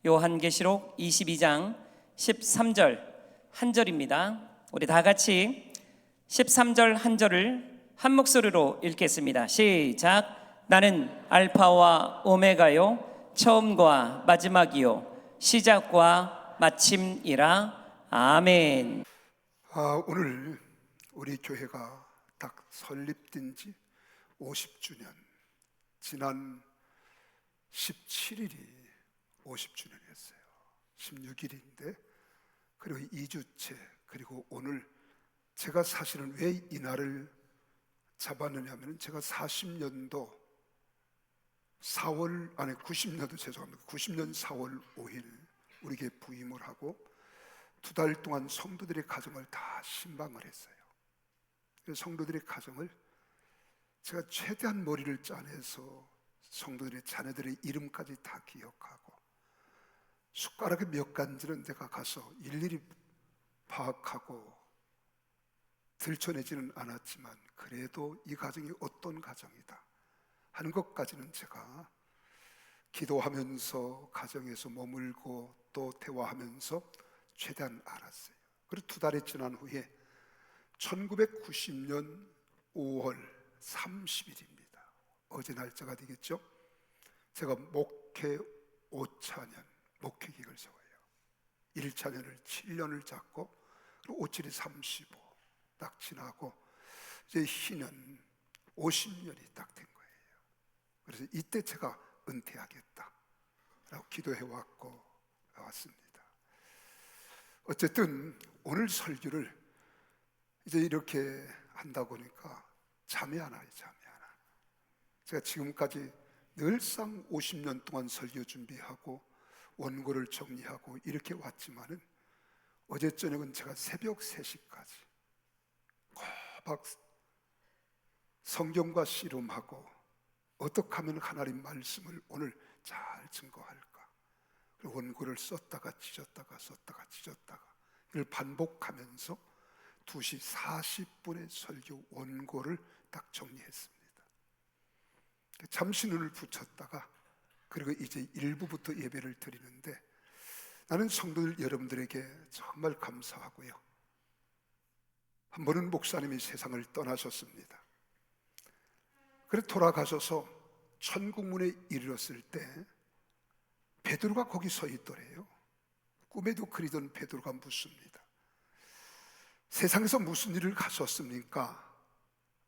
요한계시록 22장 13절 한 절입니다. 우리 다 같이 13절 한 절을 한 목소리로 읽겠습니다. 시작. 나는 알파와 오메가요 처음과 마지막이요 시작과 마침이라. 아멘. 오늘 우리 교회가 딱 설립된 지 50주년, 지난 17일이 50주년이었어요. 16일인데, 그리고 2주째, 그리고 오늘 제가 사실은 왜 이 날을 잡았느냐 하면, 제가 40년도 4월, 90년도 죄송합니다. 90년 4월 5일 우리 교회 부임을 하고 2달 동안 성도들의 가정을 다 신방을 했어요. 성도들의 가정을 제가 최대한 머리를 짜내서 성도들의 자녀들의 이름까지 다 기억하고, 숟가락에 몇 간지는 내가 가서 일일이 파악하고 들춰내지는 않았지만, 그래도 이 가정이 어떤 가정이다 하는 것까지는 제가 기도하면서 가정에서 머물고 또 대화하면서 최대한 알았어요. 그리고 2달이 지난 후에 1990년 5월 30일입니다. 어제 날짜가 되겠죠? 제가 목회 5차년 목회기획을 세워요. 1차년을 7년을 잡고, 그리고 5, 7이 35 딱 지나고 이제 희년 50년이 딱 된 거예요. 그래서 이때 제가 은퇴하겠다 라고 기도해왔고 왔습니다. 어쨌든 오늘 설교를 이제 이렇게 한다 보니까 잠이 안 와요. 제가 지금까지 늘상 50년 동안 설교 준비하고 원고를 정리하고 이렇게 왔지만은, 어제 저녁은 제가 새벽 3시까지 꼬박 성경과 씨름하고, 어떻게 하면 하나님 말씀을 오늘 잘 증거할까, 그리고 원고를 썼다가 찢었다가 썼다가 찢었다가 이걸 반복하면서 2시 40분의 설교 원고를 딱 정리했습니다. 잠시 눈을 붙였다가, 그리고 이제 1부부터 예배를 드리는데, 나는 성도들 여러분들에게 정말 감사하고요. 한 번은 목사님이 세상을 떠나셨습니다. 그래 돌아가셔서 천국문에 이르렀을 때 베드로가 거기 서 있더래요. 꿈에도 그리던 베드로가 묻습니다. 세상에서 무슨 일을 가셨습니까?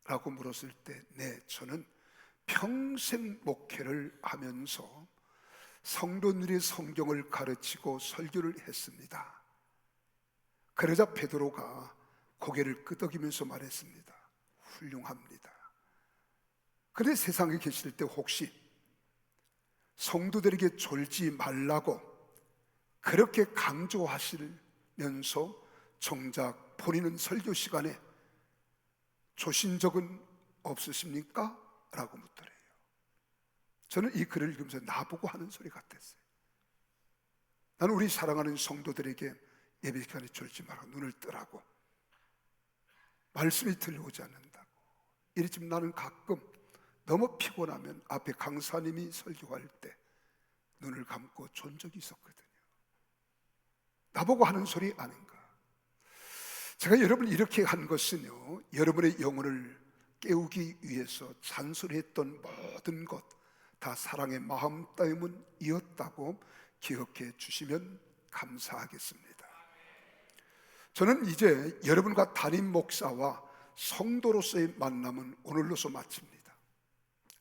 라고 물었을 때, 네, 저는 평생 목회를 하면서 성도들의 성경을 가르치고 설교를 했습니다. 그러자 베드로가 고개를 끄덕이면서 말했습니다. 훌륭합니다. 그런데 세상에 계실 때 혹시 성도들에게 졸지 말라고 그렇게 강조하시면서 정작 본인은 설교 시간에 조신 적은 없으십니까? 라고 묻더래요. 저는 이 글을 읽으면서 나보고 하는 소리 같았어요. 나는 우리 사랑하는 성도들에게 예배 시간에 졸지 말고 눈을 뜨라고, 말씀이 들려오지 않는다고. 이랬지만 나는 가끔 너무 피곤하면 앞에 강사님이 설교할 때 눈을 감고 존 적이 있었거든요. 나보고 하는 소리 아닌가. 제가 여러분을 이렇게 한 것은요, 여러분의 영혼을 깨우기 위해서 잔소리했던 모든 것 다 사랑의 마음 때문이었다고 기억해 주시면 감사하겠습니다. 저는 이제 여러분과 담임 목사와 성도로서의 만남은 오늘로서 마칩니다.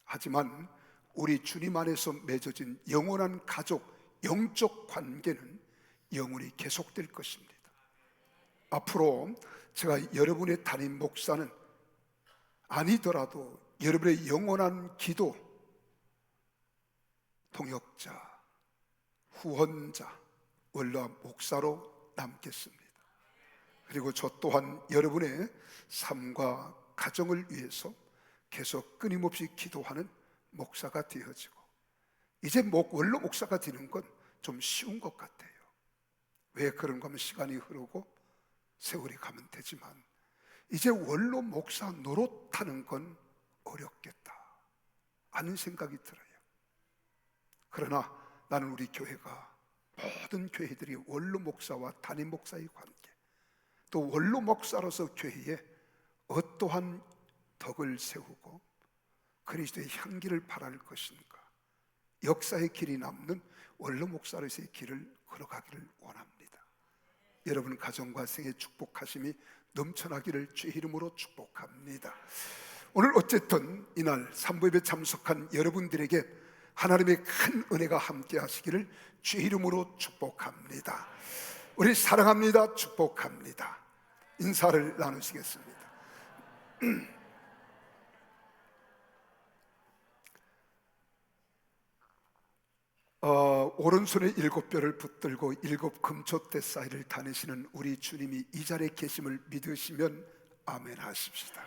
하지만 우리 주님 안에서 맺어진 영원한 가족, 영적 관계는 영원히 계속될 것입니다. 앞으로 제가 여러분의 담임 목사는 아니더라도 여러분의 영원한 기도 동역자, 후원자, 원로와 목사로 남겠습니다. 그리고 저 또한 여러분의 삶과 가정을 위해서 계속 끊임없이 기도하는 목사가 되어지고, 이제 원로 목사가 되는 건 좀 쉬운 것 같아요. 왜 그런가 하면 시간이 흐르고 세월이 가면 되지만, 이제 원로 목사 노릇하는 건 어렵겠다 하는 생각이 들어요. 그러나 나는 우리 교회가 모든 교회들이 원로 목사와 담임 목사의 관계, 또 원로 목사로서 교회에 어떠한 덕을 세우고 그리스도의 향기를 발할 것인가, 역사의 길이 남는 원로 목사로서의 길을 걸어가기를 원합니다. 여러분 가정과 생애 축복하심이 넘쳐나기를 주의 이름으로 축복합니다. 오늘 어쨌든 이날 산부예배 참석한 여러분들에게 하나님의 큰 은혜가 함께 하시기를 주의 이름으로 축복합니다. 우리 사랑합니다. 축복합니다. 인사를 나누시겠습니다. 오른손에 7뼈를 붙들고 7금초대 사이를 다니시는 우리 주님이 이 자리에 계심을 믿으시면 아멘 하십시다.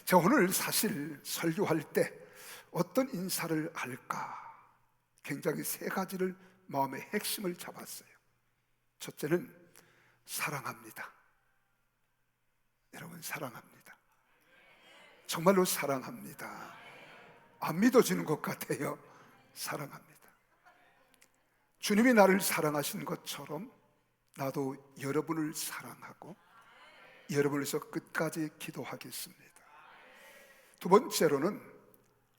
제가 오늘 사실 설교할 때 어떤 인사를 할까 굉장히 3가지를 마음의 핵심을 잡았어요. 첫째는 사랑합니다. 여러분 사랑합니다. 정말로 사랑합니다. 안 믿어지는 것 같아요. 사랑합니다. 주님이 나를 사랑하신 것처럼 나도 여러분을 사랑하고 여러분을 위해서 끝까지 기도하겠습니다. 두 번째로는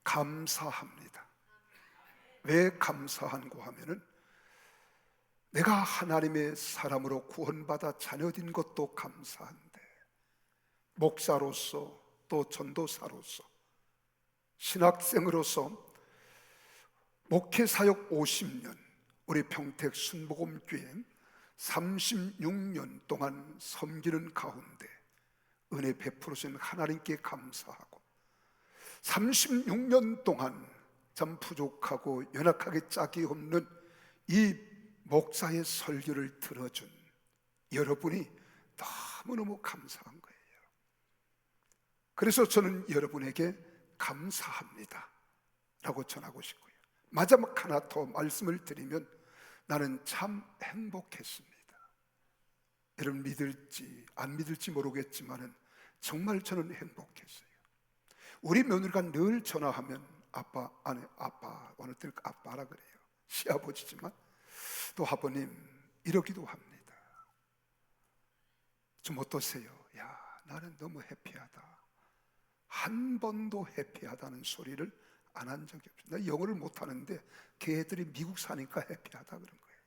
감사합니다. 왜 감사한고 하면은 내가 하나님의 사람으로 구원받아 자녀된 것도 감사한데, 목사로서 또 전도사로서 신학생으로서 목회 사역 50년, 우리 평택 순복음교회 36년 동안 섬기는 가운데 은혜 베풀으신 하나님께 감사하고, 36년 동안 참 부족하고 연약하게 짝이 없는 이 목사의 설교를 들어준 여러분이 너무너무 감사한 거예요. 그래서 저는 여러분에게 감사합니다 라고 전하고 싶고요. 마지막 하나 더 말씀을 드리면 나는 참 행복했습니다. 여러분 믿을지 안 믿을지 모르겠지만은 정말 저는 행복했어요. 우리 며느리가 늘 전화하면 아빠, 아니 아빠, 어느 때는 아빠라 그래요. 시아버지지만 또 아버님 이러기도 합니다. 좀 어떠세요? 야, 나는 너무 해피하다. 한 번도 해피하다는 소리를 안 한 적이 없어요. 나 영어를 못하는데 걔들이 미국 사니까 해피하다 그런 거예요.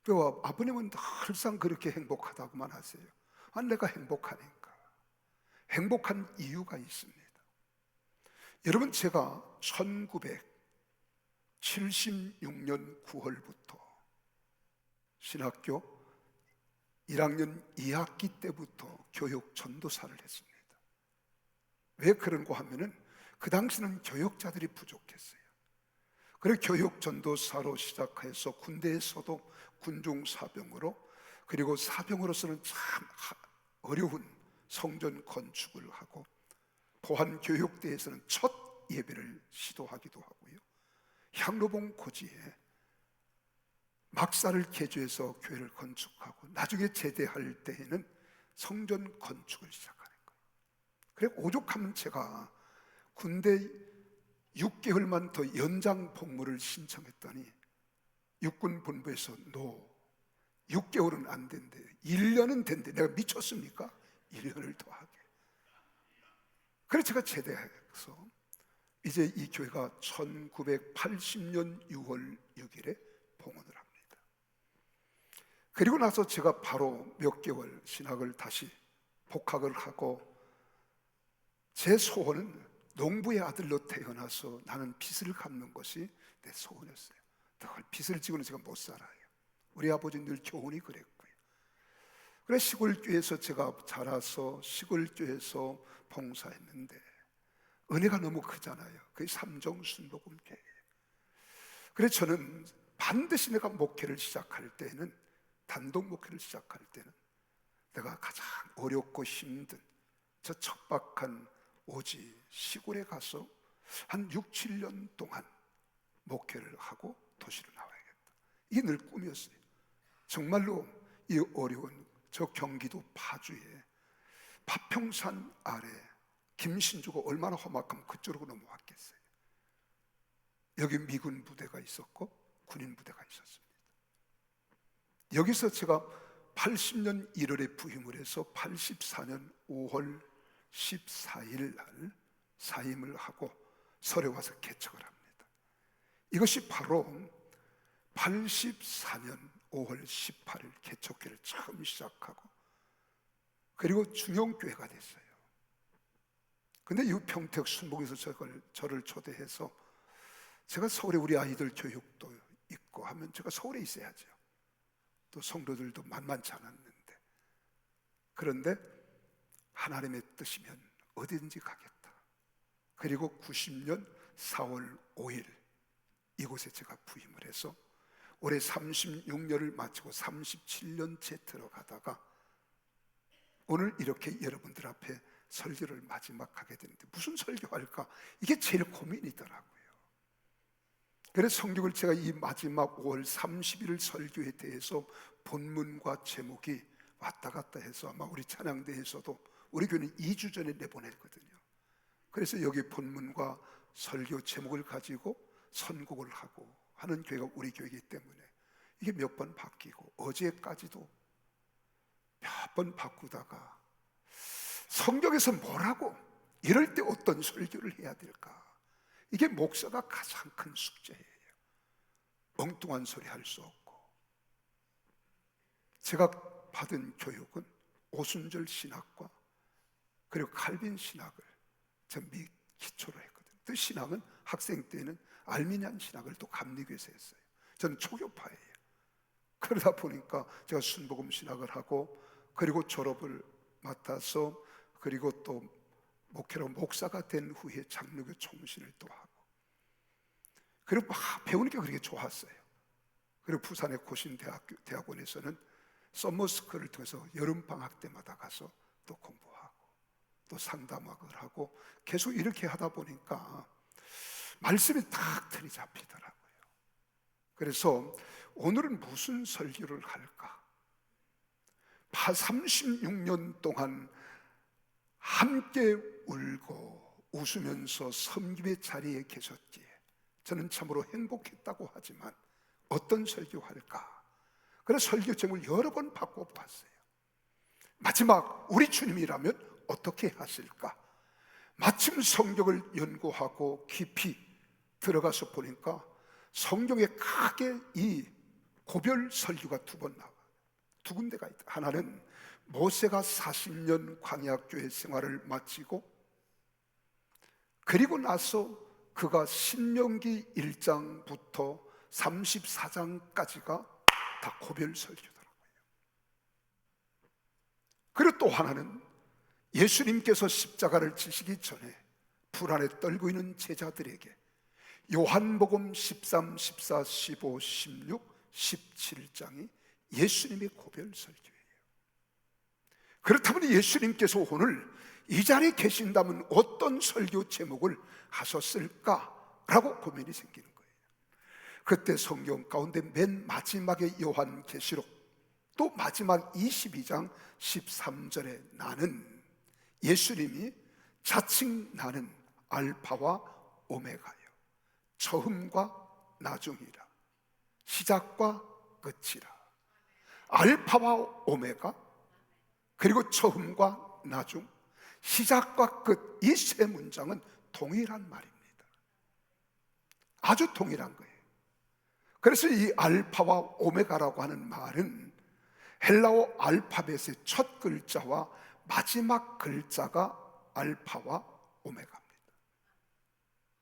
그 아버님은 항상 그렇게 행복하다고만 하세요. 아, 내가 행복하니까. 행복한 이유가 있습니다. 여러분 제가 1976년 9월부터 신학교 1학년 2학기 때부터 교육 전도사를 했습니다. 왜 그런가 하면은 그 당시는 교육자들이 부족했어요. 그래서 교육 전도사로 시작해서 군대에서도 군중 사병으로, 그리고 사병으로서는 참 어려운 성전 건축을 하고, 보안 교육대에서는 첫 예배를 시도하기도 하고요. 향로봉 고지에 막사를 개조해서 교회를 건축하고, 나중에 제대할 때에는 성전 건축을 시작하는 거예요. 그래 오죽하면 제가 군대 6개월만 더 연장 복무를 신청했더니 육군 본부에서 6개월은 안 된대요. 1년은 된대. 내가 미쳤습니까? 1년을 더 하게. 그래서 제가 제대해서 이제 이 교회가 1980년 6월 6일에 봉헌을 합니다. 그리고 나서 제가 바로 몇 개월 신학을 다시 복학을 하고, 제 소원은 농부의 아들로 태어나서 나는 빚을 갚는 것이 내 소원이었어요. 늘 빚을 지고는 제가 못 살아요. 우리 아버지 늘 교훈이 그랬고요. 그래서 시골교회에서 제가 자라서 시골교회에서 봉사했는데 은혜가 너무 크잖아요. 그게 삼정 순복음교회예요. 그래서 저는 반드시 내가 목회를 시작할 때는, 단독 목회를 시작할 때는 내가 가장 어렵고 힘든 저 척박한 오지 시골에 가서 한 6, 7년 동안 목회를 하고 도시로 나와야겠다. 이게 늘 꿈이었어요. 정말로 이 어려운 저 경기도 파주에 파평산 아래 김신주가 얼마나 험악하면 그쪽으로 넘어왔겠어요. 여기 미군 부대가 있었고 군인 부대가 있었습니다. 여기서 제가 80년 1월에 부임을 해서 84년 5월 14일 날 사임을 하고 설에 와서 개척을 합니다. 이것이 바로 84년 5월 18일 개척교회를 처음 시작하고 그리고 중형교회가 됐어요. 근데 이 평택 순복에서 저를 초대해서 제가 서울에 우리 아이들 교육도 있고 하면 제가 서울에 있어야죠. 또 성도들도 만만치 않았는데, 그런데 하나님의 뜻이면 어디든지 가겠다. 그리고 90년 4월 5일 이곳에 제가 부임을 해서 올해 36년을 마치고 37년째 들어가다가 오늘 이렇게 여러분들 앞에 설교를 마지막 하게 되는데 무슨 설교할까? 이게 제일 고민이더라고요. 그래서 성경을 제가 이 마지막 5월 30일 설교에 대해서 본문과 제목이 왔다 갔다 해서 아마 우리 찬양대에서도 우리 교회는 2주 전에 내보냈거든요. 그래서 여기 본문과 설교 제목을 가지고 선곡을 하고 하는 교회가 우리 교회이기 때문에 이게 몇 번 바뀌고 어제까지도 몇 번 바꾸다가 성경에서 뭐라고 이럴 때 어떤 설교를 해야 될까? 이게 목사가 가장 큰 숙제예요. 엉뚱한 소리 할 수 없고. 제가 받은 교육은 오순절 신학과 그리고 칼빈 신학을 전 기초로 했거든요. 그 신학은 학생 때는 알미니안 신학을 또 감리교에서 했어요. 저는 초교파예요. 그러다 보니까 제가 순복음 신학을 하고 그리고 졸업을 맡아서 그리고 또 목회로 목사가 된 후에 장로교 총신을 또 하고 그리고 막 배우니까 그렇게 좋았어요. 그리고 부산의 고신대학원에서는 썸머스쿨을 통해서 여름방학 때마다 가서 또 공부하고 또 상담학을 하고 계속 이렇게 하다 보니까 말씀이 딱 틀이 잡히더라고요. 그래서 오늘은 무슨 설교를 할까? 36년 동안 함께 울고 웃으면서 섬김의 자리에 계셨기에 저는 참으로 행복했다고 하지만 어떤 설교할까? 그래서 설교 제목을 여러 번 바꿔봤어요. 마지막 우리 주님이라면 어떻게 하실까? 마침 성경을 연구하고 깊이 들어가서 보니까 성경에 크게 이 고별 설교가 두 번 나와요. 두 군데가 있다. 하나는 모세가 40년 광야교회 생활을 마치고 그리고 나서 그가 신명기 1장부터 34장까지가 다 고별 설교더라고요. 그리고 또 하나는 예수님께서 십자가를 지시기 전에 불안에 떨고 있는 제자들에게 요한복음 13, 14, 15, 16, 17장이 예수님의 고별 설교예요. 그렇다면 예수님께서 오늘 이 자리에 계신다면 어떤 설교 제목을 하셨을까라고 고민이 생기는 거예요. 그때 성경 가운데 맨 마지막에 요한계시록 또 마지막 22장 13절에 나는 예수님이 자칭 나는 알파와 오메가요 처음과 나중이라 시작과 끝이라. 알파와 오메가 그리고 처음과 나중 시작과 끝 이 세 문장은 동일한 말입니다. 아주 동일한 거예요. 그래서 이 알파와 오메가라고 하는 말은 헬라어 알파벳의 첫 글자와 마지막 글자가 알파와 오메가입니다.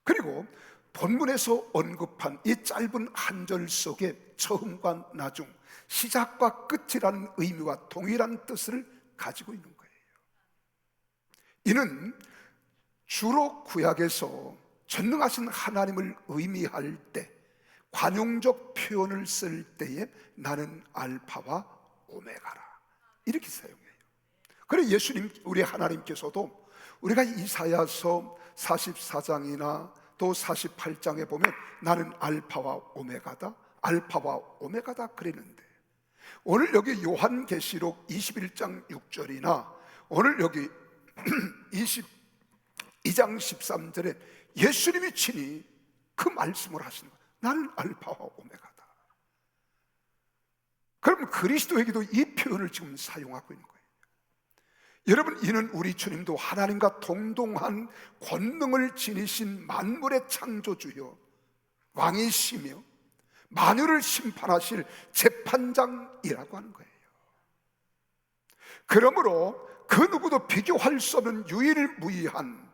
그리고 본문에서 언급한 이 짧은 한 절 속에 처음과 나중, 시작과 끝이라는 의미와 동일한 뜻을 가지고 있는 거예요. 이는 주로 구약에서 전능하신 하나님을 의미할 때 관용적 표현을 쓸 때에 나는 알파와 오메가라 이렇게 사용해요. 그래서 예수님 우리 하나님께서도 우리가 이사야서 44장이나 또 48장에 보면 나는 알파와 오메가다 알파와 오메가다 그랬는데 오늘 여기 요한계시록 21장 6절이나 오늘 여기 22장 13절에 예수님이 친히 그 말씀을 하시는 거예요. 나는 알파와 오메가다. 여러분, 그리스도에게도 이 표현을 지금 사용하고 있는 거예요. 여러분, 이는 우리 주님도 하나님과 동등한 권능을 지니신 만물의 창조주여 왕이시며 만유를 심판하실 재판장이라고 하는 거예요. 그러므로 그 누구도 비교할 수 없는 유일무이한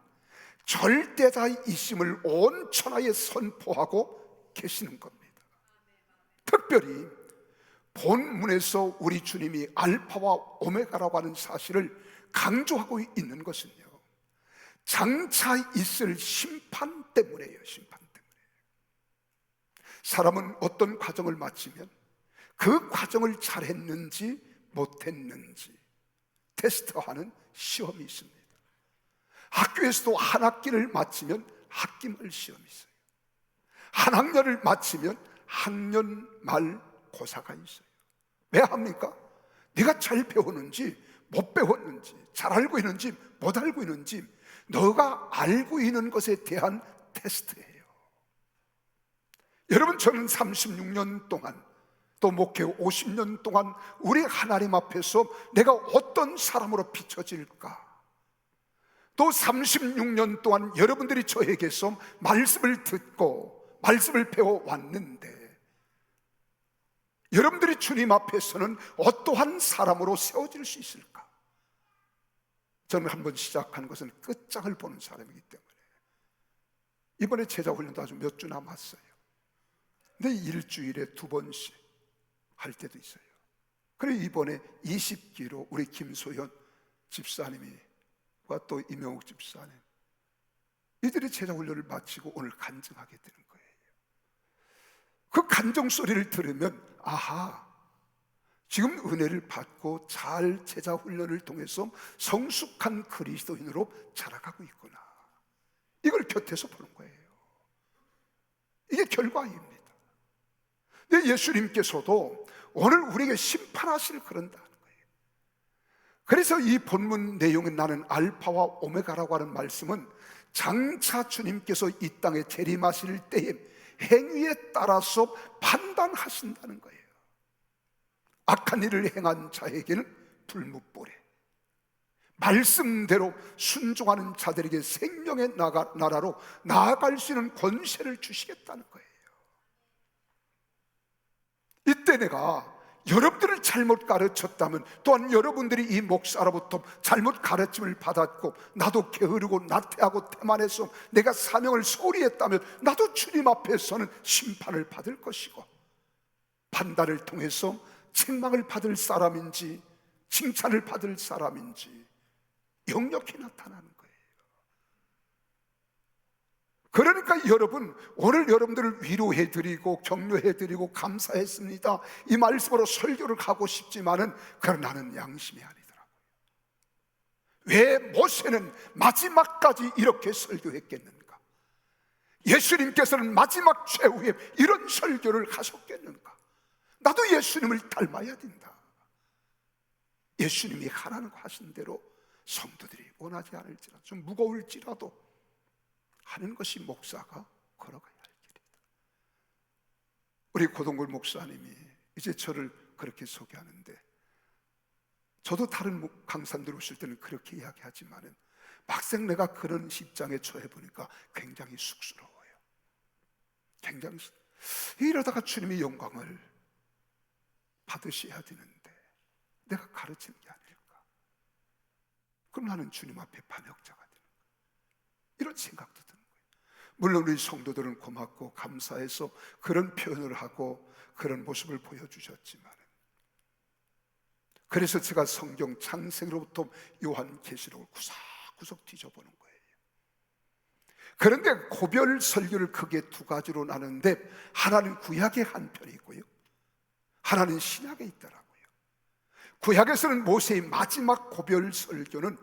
절대자이심을 온 천하에 선포하고 계시는 겁니다. 특별히 본문에서 우리 주님이 알파와 오메가라고 하는 사실을 강조하고 있는 것은요, 장차 있을 심판 때문이에요. 심판 때문에. 사람은 어떤 과정을 마치면 그 과정을 잘했는지 못했는지 테스트하는 시험이 있습니다. 학교에서도 한 학기를 마치면 학기말 시험이 있어요. 한 학년을 마치면 학년 말 고사가 있어요. 왜 합니까? 네가 잘 배웠는지 못 배웠는지, 잘 알고 있는지 못 알고 있는지, 너가 알고 있는 것에 대한 테스트예요. 여러분, 저는 36년 동안, 또 목회 50년 동안 우리 하나님 앞에서 내가 어떤 사람으로 비춰질까, 또 36년 동안 여러분들이 저에게서 말씀을 듣고 말씀을 배워왔는데, 여러분들이 주님 앞에서는 어떠한 사람으로 세워질 수 있을까? 저는 한번 시작한 것은 끝장을 보는 사람이기 때문에. 이번에 제자훈련도 아주 몇 주 남았어요. 근데 일주일에 2번씩 할 때도 있어요. 그리고 이번에 20기로 우리 김소현 집사님과 또 이명욱 집사님, 이들이 제자훈련을 마치고 오늘 간증하게 되는 거예요. 그 간증 소리를 들으면, 아하, 지금 은혜를 받고 잘 제자훈련을 통해서 성숙한 그리스도인으로 자라가고 있구나, 이걸 곁에서 보는 거예요. 이게 결과입니다. 근데 예수님께서도 오늘 우리에게 심판하실 그런다는 거예요. 그래서 이 본문 내용에 나는 알파와 오메가라고 하는 말씀은 장차 주님께서 이 땅에 재림하실 때에 행위에 따라서 판단하신다는 거예요. 악한 일을 행한 자에게는 불무불에, 말씀대로 순종하는 자들에게 생명의 나라로 나아갈 수 있는 권세를 주시겠다는 거예요. 이때 내가 여러분들을 잘못 가르쳤다면, 또한 여러분들이 이 목사로부터 잘못 가르침을 받았고 나도 게으르고 나태하고 태만해서 내가 사명을 소홀히 했다면, 나도 주님 앞에서는 심판을 받을 것이고, 판단을 통해서 책망을 받을 사람인지 칭찬을 받을 사람인지 역력히 나타나는 거예요. 그러니까 여러분, 오늘 여러분들을 위로해드리고 격려해드리고 감사했습니다, 이 말씀으로 설교를 하고 싶지만은 그건 나는 양심이 아니더라고요. 왜 모세는 마지막까지 이렇게 설교했겠는가? 예수님께서는 마지막 최후에 이런 설교를 하셨겠는가? 나도 예수님을 닮아야 된다. 예수님이 하라고 하신 대로 성도들이 원하지 않을지라도, 좀 무거울지라도 하는 것이 목사가 걸어가야 할 길이다. 우리 고동굴 목사님이 이제 저를 그렇게 소개하는데, 저도 다른 강사들 오실 때는 그렇게 이야기하지만은 막상 내가 그런 입장에 처해 보니까 굉장히 쑥스러워요. 굉장히 이러다가 주님의 영광을 받으셔야 되는데 내가 가르치는 게 아닐까? 그럼 나는 주님 앞에 반역자가 되는 거예요. 이런 생각도 드는 거예요. 물론 우리 성도들은 고맙고 감사해서 그런 표현을 하고 그런 모습을 보여주셨지만, 그래서 제가 성경 창세기로부터 요한계시록을 구석구석 뒤져보는 거예요. 그런데 고별 설교를 크게 2가지로 나누는데, 하나는 구약의 한 편이 있고요, 하나는 신약에 있더라고요. 구약에서는 모세의 마지막 고별 설교는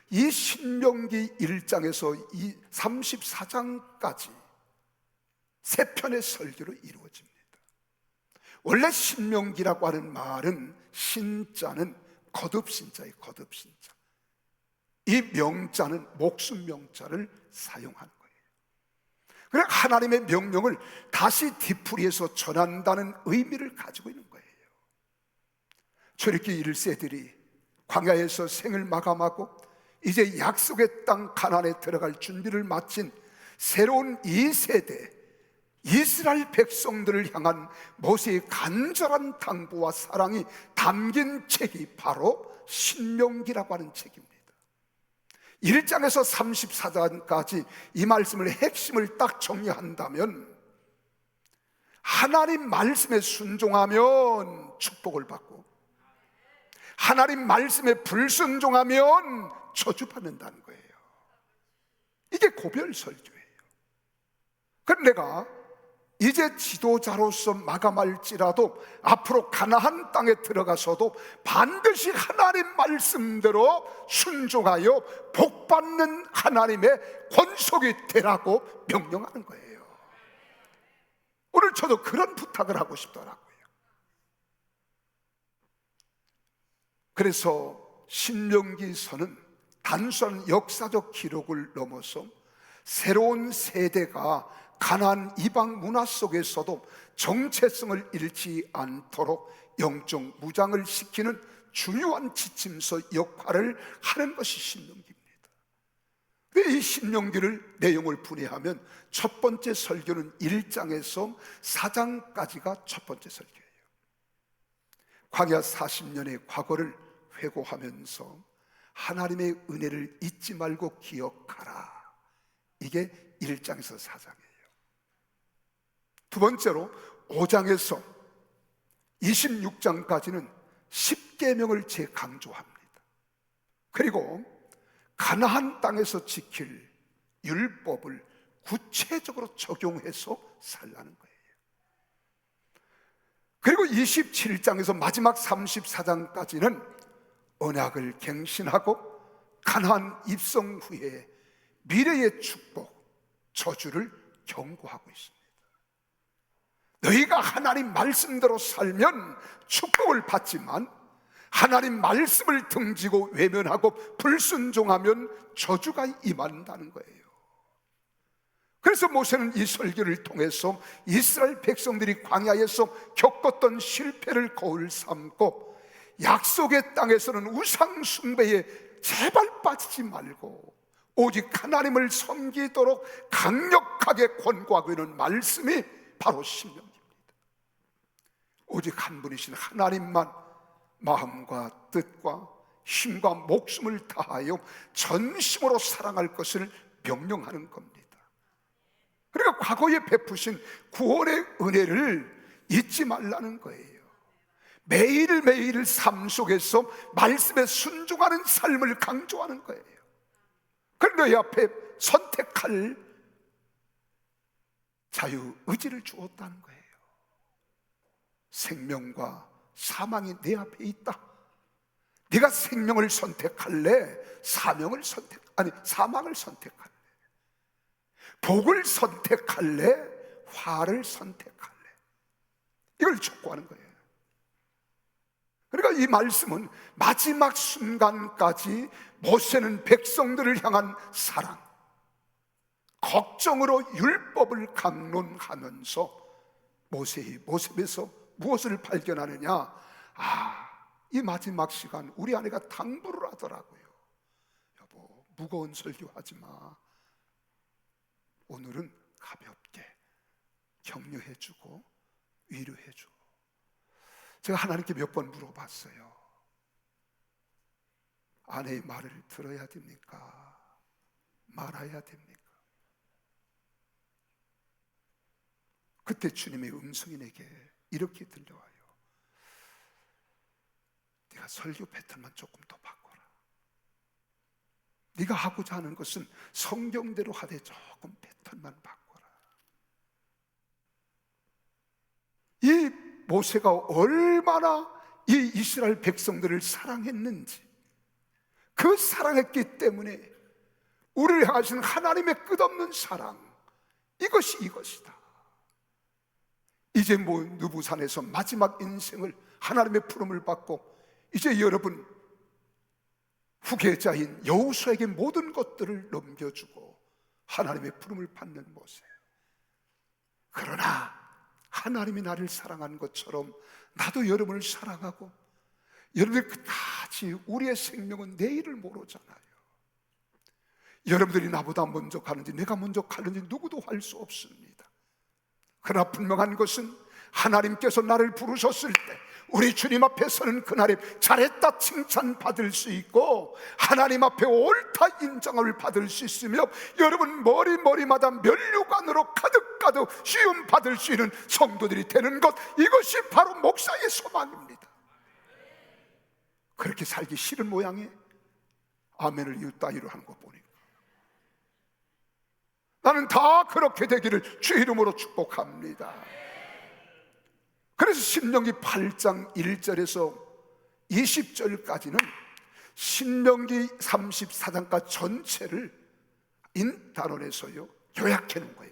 이 신명기 1장에서 이 34장까지 3편의 설교로 이루어집니다. 원래 신명기라고 하는 말은, 신자는 거듭신자예요. 거듭신자. 이 명자는 목숨 명자를 사용하는 거예요. 그래, 하나님의 명령을 다시 뒤풀이해서 전한다는 의미를 가지고 있는 거예요. 출애굽기 1세들이 광야에서 생을 마감하고 이제 약속의 땅 가나안에 들어갈 준비를 마친 새로운 2세대 이스라엘 백성들을 향한 모세의 간절한 당부와 사랑이 담긴 책이 바로 신명기라고 하는 책입니다. 1장에서 34장까지 이 말씀의 핵심을 딱 정리한다면, 하나님 말씀에 순종하면 축복을 받고 하나님 말씀에 불순종하면 저주받는다는 거예요. 이게 고별설교예요. 그럼 내가 이제 지도자로서 마감할지라도 앞으로 가나안 땅에 들어가서도 반드시 하나님 말씀대로 순종하여 복받는 하나님의 권속이 되라고 명령하는 거예요. 오늘 저도 그런 부탁을 하고 싶더라고요. 그래서 신명기서는 단순한 역사적 기록을 넘어서 새로운 세대가 가나안 이방 문화 속에서도 정체성을 잃지 않도록 영적 무장을 시키는 중요한 지침서 역할을 하는 것이 신명기입니다. 이 신명기를 내용을 분해하면 첫 번째 설교는 1장에서 4장까지가 첫 번째 설교예요. 광야 40년의 과거를 회고하면서 하나님의 은혜를 잊지 말고 기억하라. 이게 1장에서 4장이에요. 두 번째로 5장에서 26장까지는 10계명을 재강조합니다. 그리고 가나안 땅에서 지킬 율법을 구체적으로 적용해서 살라는 거예요. 그리고 27장에서 마지막 34장까지는 언약을 갱신하고 가나안 입성 후에 미래의 축복, 저주를 경고하고 있습니다. 너희가 하나님 말씀대로 살면 축복을 받지만 하나님 말씀을 등지고 외면하고 불순종하면 저주가 임한다는 거예요. 그래서 모세는 이 설교를 통해서 이스라엘 백성들이 광야에서 겪었던 실패를 거울 삼고 약속의 땅에서는 우상 숭배에 제발 빠지지 말고 오직 하나님을 섬기도록 강력하게 권고하고 있는 말씀이 바로 신명기입니다. 오직 한 분이신 하나님만 마음과 뜻과 힘과 목숨을 다하여 전심으로 사랑할 것을 명령하는 겁니다. 그러니까 과거에 베푸신 구원의 은혜를 잊지 말라는 거예요. 매일매일 삶 속에서 말씀에 순종하는 삶을 강조하는 거예요. 그런데 너희 앞에 선택할 자유, 의지를 주었다는 거예요. 생명과 사망이 내 앞에 있다. 네가 생명을 선택할래? 사망을 선택할래? 복을 선택할래? 화를 선택할래? 이걸 촉구하는 거예요. 그러니까 이 말씀은 마지막 순간까지 모세는 백성들을 향한 사랑, 걱정으로 율법을 강론하면서 모세의 모습에서 무엇을 발견하느냐? 이 마지막 시간 우리 아내가 당부를 하더라고요. 여보, 무거운 설교하지 마. 오늘은 가볍게 격려해주고 위로해주고. 제가 하나님께 몇 번 물어봤어요. 아내의 말을 들어야 됩니까? 말아야 됩니까? 그때 주님의 음성이 내게 이렇게 들려와요. 네가 설교 패턴만 조금 더 바꿔라. 네가 하고자 하는 것은 성경대로 하되 조금 패턴만 바꿔라. 이 모세가 얼마나 이 이스라엘 백성들을 사랑했는지, 그 사랑했기 때문에 우리를 향하시는 하나님의 끝없는 사랑, 이것이다. 이제 느부산에서 마지막 인생을 하나님의 부름을 받고 이제 여러분 후계자인 여호수아에게 모든 것들을 넘겨주고 하나님의 부름을 받는 모세. 그러나 하나님이 나를 사랑한 것처럼 나도 여러분을 사랑하고 여러분들 그다지 우리의 생명은 내일을 모르잖아요. 여러분들이 나보다 먼저 가는지 내가 먼저 가는지 누구도 알 수 없습니다. 그러나 분명한 것은 하나님께서 나를 부르셨을 때 우리 주님 앞에 서는 그날에 잘했다 칭찬받을 수 있고 하나님 앞에 옳다 인정을 받을 수 있으며 여러분 머리마다 면류관으로 가득 시움 받을 수 있는 성도들이 되는 것, 이것이 바로 목사의 소망입니다. 그렇게 살기 싫은 모양에 아멘을 이웃따위로 하는 거 보니까 나는 다 그렇게 되기를 주 이름으로 축복합니다. 그래서 신명기 8장 1절에서 20절까지는 신명기 34장과 전체를 인단원에서요 요약해 놓은 거예요.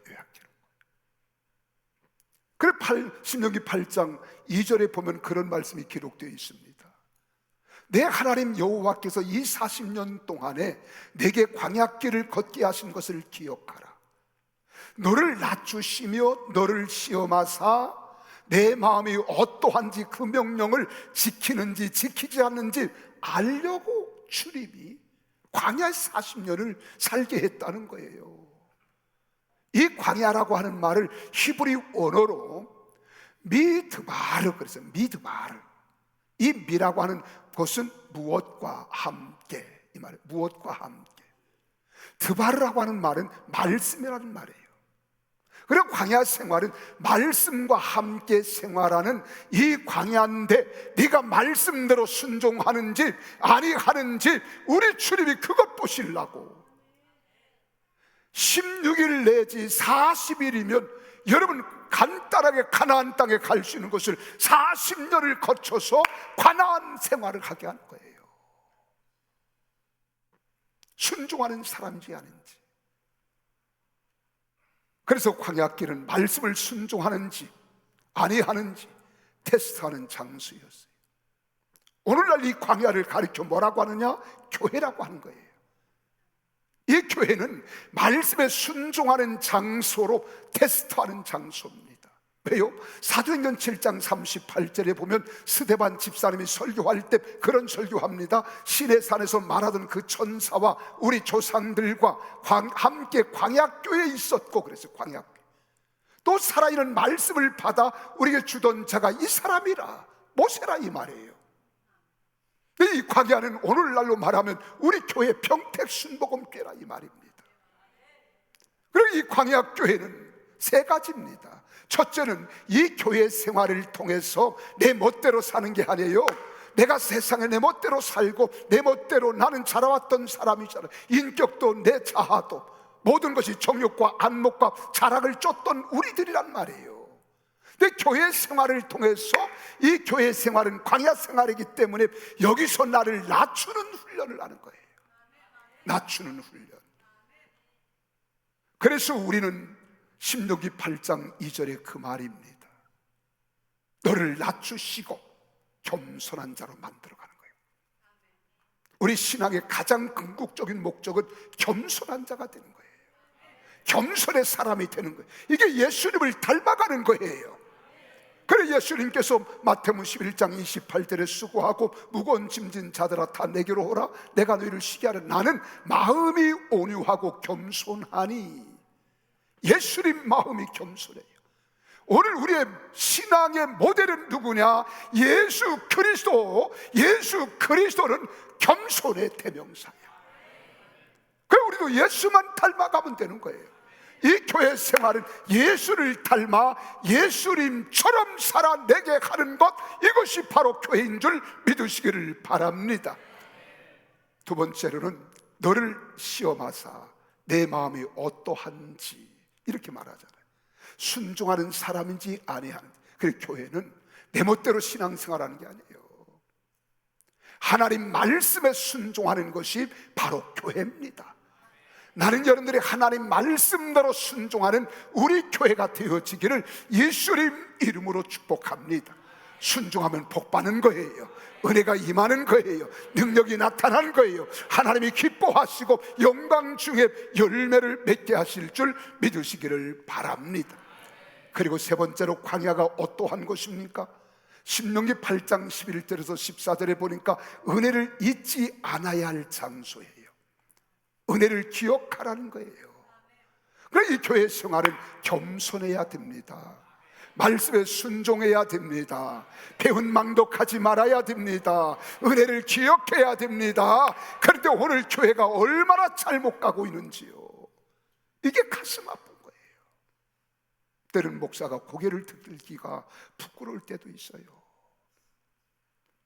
그래 신명기 8장 2절에 보면 그런 말씀이 기록되어 있습니다. 내 하나님 여호와께서 이 40년 동안에 내게 광야길을 걷게 하신 것을 기억하라. 너를 낮추시며 너를 시험하사 내 마음이 어떠한지 그 명령을 지키는지 지키지 않는지 알려고 주님이 광야 40년을 살게 했다는 거예요. 이 광야라고 하는 말을 히브리 언어로 미드바르, 그래서 미드바르, 이 미라고 하는 것은 무엇과 함께, 이 말은 무엇과 함께. 드바르라고 하는 말은 말씀이라는 말이에요. 그리고 광야 생활은 말씀과 함께 생활하는 이 광야인데 네가 말씀대로 순종하는지 아니하는지 우리 주님이 그것 보시려고 16일 내지 40일이면 여러분 간단하게 가나안 땅에 갈 수 있는 것을 40년을 거쳐서 가나안 생활을 하게 하는 거예요. 순종하는 사람인지 아닌지. 그래서 광야길은 말씀을 순종하는지 아니하는지 테스트하는 장소였어요. 오늘날 이 광야를 가리켜 뭐라고 하느냐? 교회라고 하는 거예요. 이 교회는 말씀에 순종하는 장소로 테스트하는 장소입니다. 왜요? 사도행전 7장 38절에 보면 스데반 집사님이 설교할 때 그런 설교합니다. 시내산에서 말하던 그 천사와 우리 조상들과 함께 광야교회에 있었고, 그래서 광야교회 또 살아있는 말씀을 받아 우리에게 주던 자가 이 사람이라, 모세라, 이 말이에요. 이 광야는 오늘날로 말하면 우리 교회 평택순복음교회라, 이 말입니다. 그리고 이 광야교회는 세 가지입니다. 첫째는 이 교회 생활을 통해서 내 멋대로 사는 게 아니에요. 내가 세상에 내 멋대로 살고 내 멋대로 나는 자라왔던 사람이잖아. 인격도 내 자아도 모든 것이 정욕과 안목과 자락을 쫓던 우리들이란 말이에요. 근데 교회 생활을 통해서 이 교회 생활은 광야 생활이기 때문에 여기서 나를 낮추는 훈련을 하는 거예요. 낮추는 훈련. 그래서 우리는 신명기 8장 2절에 그 말입니다. 너를 낮추시고 겸손한 자로 만들어가는 거예요. 우리 신앙의 가장 궁극적인 목적은 겸손한 자가 되는 거예요. 겸손의 사람이 되는 거예요. 이게 예수님을 닮아가는 거예요. 그래 예수님께서 마태복음 11장 28절에 수고하고 무거운 짐진 자들아 다 내게로 오라 내가 너희를 쉬게 하라. 나는 마음이 온유하고 겸손하니. 예수님 마음이 겸손해요. 오늘 우리의 신앙의 모델은 누구냐? 예수 그리스도. 예수 그리스도는 겸손의 대명사예요. 그래 우리도 예수만 닮아가면 되는 거예요. 이 교회 생활은 예수를 닮아 예수님처럼 살아내게 하는 것, 이것이 바로 교회인 줄 믿으시기를 바랍니다. 두 번째로는 너를 시험하사 내 마음이 어떠한지 이렇게 말하잖아요. 순종하는 사람인지 아니하는지. 그래서 교회는 내 멋대로 신앙생활하는 게 아니에요. 하나님 말씀에 순종하는 것이 바로 교회입니다. 나는 여러분들이 하나님 말씀대로 순종하는 우리 교회가 되어지기를 예수님 이름으로 축복합니다. 순종하면 복받는 거예요. 은혜가 임하는 거예요. 능력이 나타나는 거예요. 하나님이 기뻐하시고 영광 중에 열매를 맺게 하실 줄 믿으시기를 바랍니다. 그리고 세 번째로 광야가 어떠한 것입니까? 신명기 8장 11절에서 14절에 보니까 은혜를 잊지 않아야 할 장소예요. 은혜를 기억하라는 거예요. 그래서 이 교회 생활은 겸손해야 됩니다. 말씀에 순종해야 됩니다. 배운 망독하지 말아야 됩니다. 은혜를 기억해야 됩니다. 그런데 오늘 교회가 얼마나 잘못 가고 있는지요. 이게 가슴 아픈 거예요. 때는 목사가 고개를 들기가 부끄러울 때도 있어요.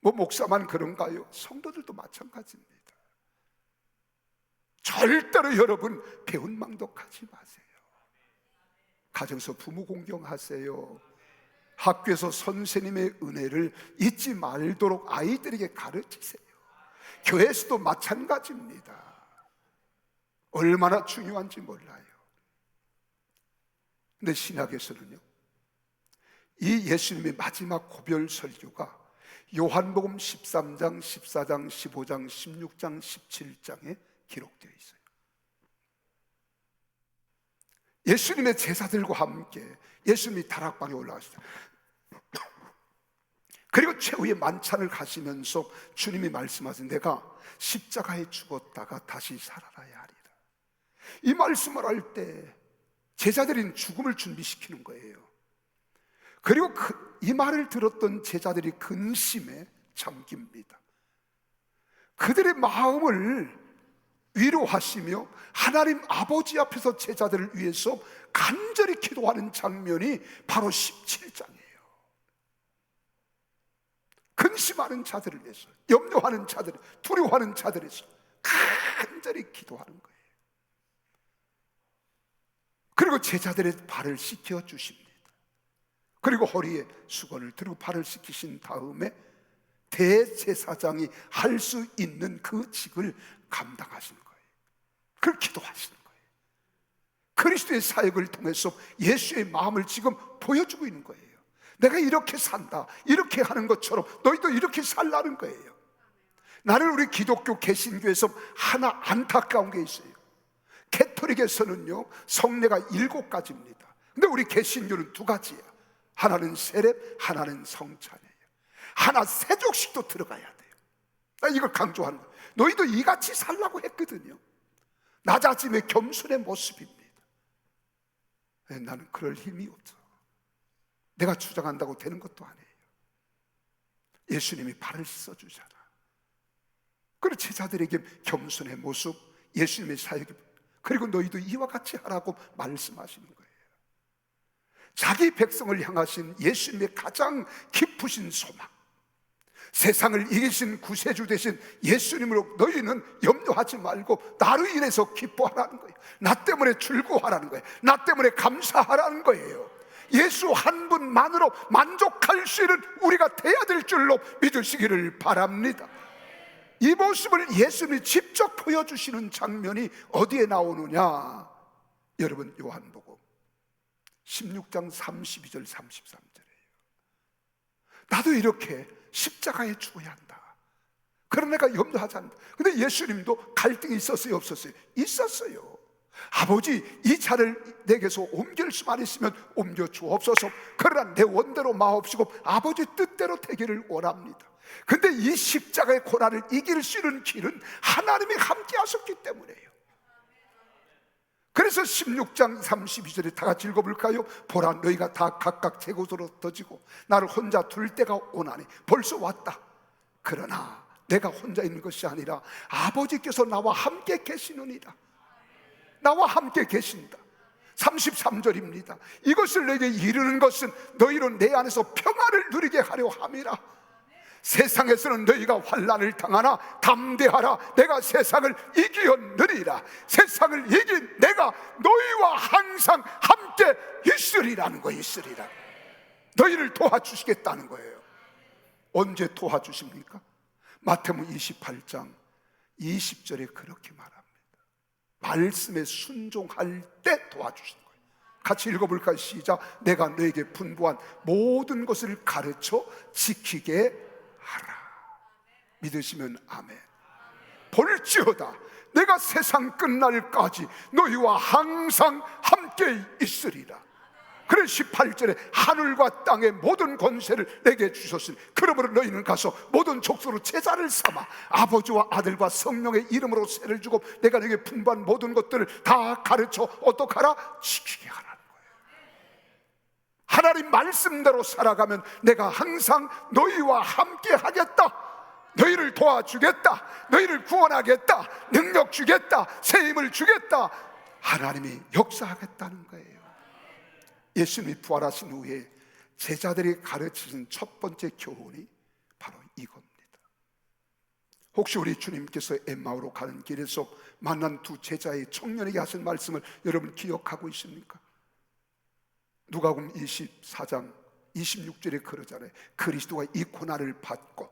뭐 목사만 그런가요? 성도들도 마찬가지입니다. 절대로 여러분 배운 망독하지 마세요. 가정에서 부모 공경하세요. 학교에서 선생님의 은혜를 잊지 말도록 아이들에게 가르치세요. 교회에서도 마찬가지입니다. 얼마나 중요한지 몰라요. 근데 신학에서는요, 이 예수님의 마지막 고별 설교가 요한복음 13장, 14장, 15장, 16장, 17장에 기록되어 있어요. 예수님의 제자들과 함께 예수님이 다락방에 올라가셨어요. 그리고 최후의 만찬을 가시면서 주님이 말씀하신, 내가 십자가에 죽었다가 다시 살아나야 하리라. 이 말씀을 할 때 제자들은 죽음을 준비시키는 거예요. 그리고 이 말을 들었던 제자들이 근심에 잠깁니다. 그들의 마음을 위로하시며 하나님 아버지 앞에서 제자들을 위해서 간절히 기도하는 장면이 바로 17장이에요. 근심하는 자들을 위해서, 염려하는 자들, 두려워하는 자들을 위해서 간절히 기도하는 거예요. 그리고 제자들의 발을 씻겨 주십니다. 그리고 허리에 수건을 들고 발을 씻기신 다음에 대제사장이 할 수 있는 그 직을 감당하시는 거예요. 그걸 기도하시는 거예요. 그리스도의 사역을 통해서 예수의 마음을 지금 보여주고 있는 거예요. 내가 이렇게 산다, 이렇게 하는 것처럼 너희도 이렇게 살라는 거예요. 나는 우리 기독교 개신교에서 하나 안타까운 게 있어요. 캐토릭에서는요 성례가 7가지입니다. 근데 우리 개신교는 2가지야. 하나는 세례, 하나는 성찬이에요. 하나 세족식도 들어가야 돼요. 나 이걸 강조하는 거예요. 너희도 이같이 살라고 했거든요. 낮아짐의 겸손의 모습입니다. 나는 그럴 힘이 없어. 내가 주장한다고 되는 것도 아니에요. 예수님이 발을 씻어주잖아. 그리고 제자들에게 겸손의 모습, 예수님의 사역이, 그리고 너희도 이와 같이 하라고 말씀하시는 거예요. 자기 백성을 향하신 예수님의 가장 깊으신 소망, 세상을 이기신 구세주 되신 예수님으로 너희는 염려하지 말고 나로 인해서 기뻐하라는 거예요. 나 때문에 즐거워하라는 거예요. 나 때문에 감사하라는 거예요. 예수 한 분만으로 만족할 수 있는 우리가 돼야 될 줄로 믿으시기를 바랍니다. 이 모습을 예수님이 직접 보여주시는 장면이 어디에 나오느냐? 여러분, 요한복음 16장 32절 33절이에요. 나도 이렇게 십자가에 죽어야 한다. 그런 내가 염려하지 않는다. 근데 예수님도 갈등이 있었어요, 없었어요? 있었어요. 아버지, 이 차를 내게서 옮길 수만 있으면 옮겨 주옵소서. 그러나 내 원대로 마옵시고 아버지 뜻대로 되기를 원합니다. 근데 이 십자가의 고난을 이길 수 있는 길은 하나님이 함께 하셨기 때문에요. 그래서 16장 32절에 다 같이 읽어볼까요? 보라, 너희가 다 각각 제 곳으로 터지고 나를 혼자 둘 때가 오나니 벌써 왔다. 그러나 내가 혼자 있는 것이 아니라 아버지께서 나와 함께 계시느니라. 나와 함께 계신다. 33절입니다. 이것을 내게 이르는 것은 너희로 내 안에서 평안을 누리게 하려 함이라. 세상에서는 너희가 환난을 당하나 담대하라. 내가 세상을 이기었느니라. 세상을 이긴 내가 너희와 항상 함께 있으리라는 거예요. 있으리라. 너희를 도와주시겠다는 거예요. 언제 도와주십니까? 마태복음 28장 20절에 그렇게 말합니다. 말씀에 순종할 때 도와주시는 거예요. 같이 읽어볼까요? 시작. 내가 너에게 분부한 모든 것을 가르쳐 지키게 하라. 믿으시면 아멘. 볼지어다 내가 세상 끝날까지 너희와 항상 함께 있으리라. 그래 18절에 하늘과 땅의 모든 권세를 내게 주셨으니 그러므로 너희는 가서 모든 족속으로 제자를 삼아 아버지와 아들과 성령의 이름으로 세를 주고 내가 너에게 분부한 모든 것들을 다 가르쳐 어떻게 하라? 지키게 하라는 거예요. 하나님 말씀대로 살아가면 내가 항상 너희와 함께 하겠다, 너희를 도와주겠다, 너희를 구원하겠다, 능력 주겠다, 새 힘을 주겠다, 하나님이 역사하겠다는 거예요. 예수님이 부활하신 후에 제자들이 가르치신 첫 번째 교훈이 바로 이겁니다. 혹시 우리 주님께서 엠마오로 가는 길에서 만난 두 제자의 청년에게 하신 말씀을 여러분 기억하고 있습니까? 누가복음 24장 26절에 그러잖아요. 그리스도가 이 고난을 받고